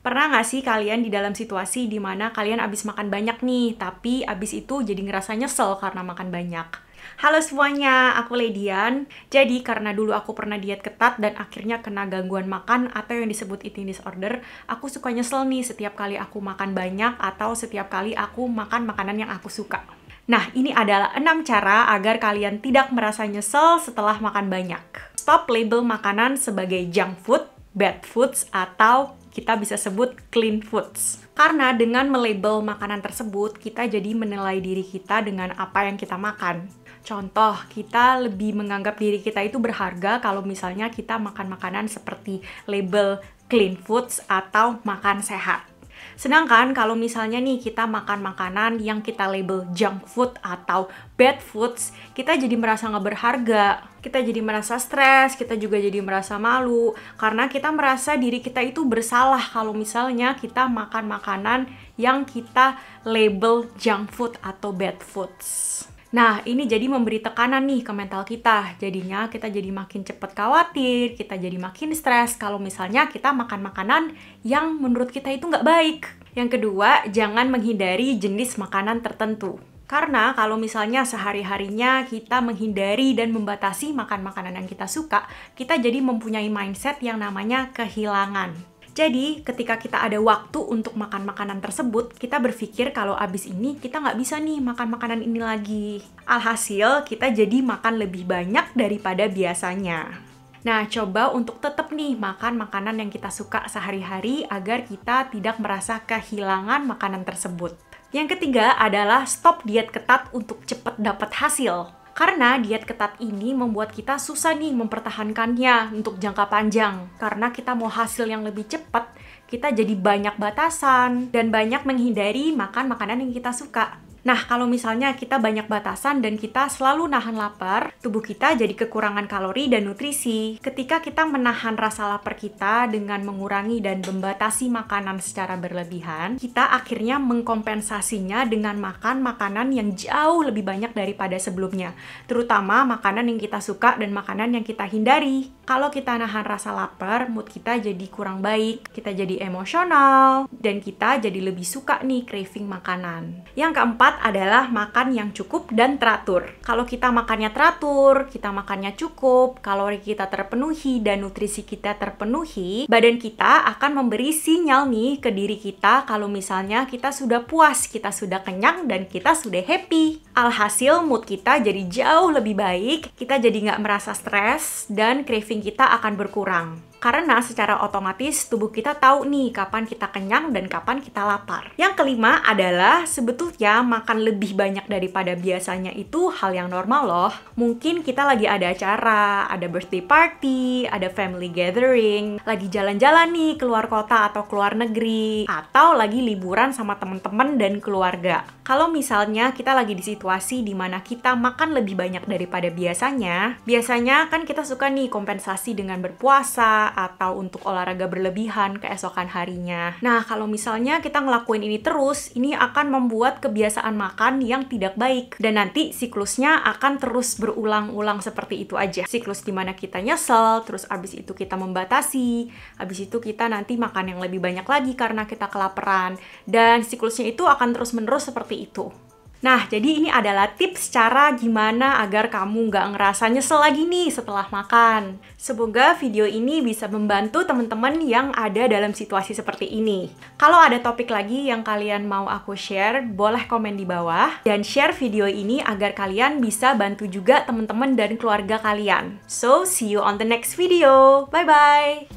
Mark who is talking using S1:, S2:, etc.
S1: Pernah nggak sih kalian di dalam situasi dimana kalian abis makan banyak nih, tapi abis itu jadi ngerasa nyesel karena makan banyak? Halo semuanya, aku Ledian. Jadi karena dulu aku pernah diet ketat dan akhirnya kena gangguan makan atau yang disebut eating disorder, aku suka nyesel nih setiap kali aku makan banyak atau setiap kali aku makan makanan yang aku suka. Nah, ini adalah 6 cara agar kalian tidak merasa nyesel setelah makan banyak. Stop label makanan sebagai junk food, bad foods, atau kita bisa sebut clean foods. Karena dengan melabel makanan tersebut, kita jadi menilai diri kita dengan apa yang kita makan. Contoh, kita lebih menganggap diri kita itu berharga kalau misalnya kita makan makanan seperti label clean foods atau makan sehat. Sedangkan kalau misalnya nih kita makan makanan yang kita label junk food atau bad foods, kita jadi merasa nggak berharga, kita jadi merasa stres, kita juga jadi merasa malu, karena kita merasa diri kita itu bersalah kalau misalnya kita makan makanan yang kita label junk food atau bad foods. Nah, ini jadi memberi tekanan nih ke mental kita. Jadinya kita jadi makin cepat khawatir, kita jadi makin stres kalau misalnya kita makan makanan yang menurut kita itu nggak baik. Yang kedua, jangan menghindari jenis makanan tertentu. Karena kalau misalnya sehari-harinya kita menghindari dan membatasi makan makanan yang kita suka, kita jadi mempunyai mindset yang namanya kehilangan. Jadi, ketika kita ada waktu untuk makan makanan tersebut, kita berpikir kalau abis ini kita nggak bisa nih makan makanan ini lagi. Alhasil, kita jadi makan lebih banyak daripada biasanya. Nah, coba untuk tetap nih makan makanan yang kita suka sehari-hari agar kita tidak merasa kehilangan makanan tersebut. Yang ketiga adalah stop diet ketat untuk cepat dapat hasil. Karena diet ketat ini membuat kita susah nih mempertahankannya untuk jangka panjang. Karena kita mau hasil yang lebih cepat, kita jadi banyak batasan dan banyak menghindari makan makanan yang kita suka. Nah, kalau misalnya kita banyak batasan dan kita selalu nahan lapar, tubuh kita jadi kekurangan kalori dan nutrisi. Ketika kita menahan rasa lapar kita dengan mengurangi dan membatasi makanan secara berlebihan, kita akhirnya mengkompensasinya dengan makan makanan yang jauh lebih banyak daripada sebelumnya. Terutama makanan yang kita suka dan makanan yang kita hindari. Kalau kita nahan rasa lapar, mood kita jadi kurang baik, kita jadi emosional, dan kita jadi lebih suka nih craving makanan. Yang keempat adalah makan yang cukup dan teratur. Kalau kita makannya teratur, kita makannya cukup, kalori kita terpenuhi dan nutrisi kita terpenuhi, badan kita akan memberi sinyal nih ke diri kita kalau misalnya kita sudah puas, kita sudah kenyang, dan kita sudah happy. Alhasil mood kita jadi jauh lebih baik, kita jadi nggak merasa stres, dan craving kita akan berkurang. Karena secara otomatis tubuh kita tahu nih kapan kita kenyang dan kapan kita lapar. Yang kelima adalah sebetulnya makan lebih banyak daripada biasanya itu hal yang normal loh. Mungkin kita lagi ada acara, ada birthday party, ada family gathering, lagi jalan-jalan nih keluar kota atau keluar negeri, atau lagi liburan sama teman-teman dan keluarga. Kalau misalnya kita lagi di situasi di mana kita makan lebih banyak daripada biasanya kan kita suka nih kompensasi dengan berpuasa atau untuk olahraga berlebihan keesokan harinya. Nah, kalau misalnya kita ngelakuin ini terus, ini akan membuat kebiasaan makan yang tidak baik. Dan nanti siklusnya akan terus berulang-ulang seperti itu aja. Siklus dimana kita nyesel, terus abis itu kita membatasi, abis itu kita nanti makan yang lebih banyak lagi karena kita kelaparan. Dan siklusnya itu akan terus-menerus seperti itu. Nah, jadi ini adalah tips cara gimana agar kamu nggak ngerasa nyesel lagi nih setelah makan. Semoga video ini bisa membantu teman-teman yang ada dalam situasi seperti ini. Kalau ada topik lagi yang kalian mau aku share, boleh komen di bawah. Dan share video ini agar kalian bisa bantu juga teman-teman dan keluarga kalian. So, see you on the next video. Bye-bye!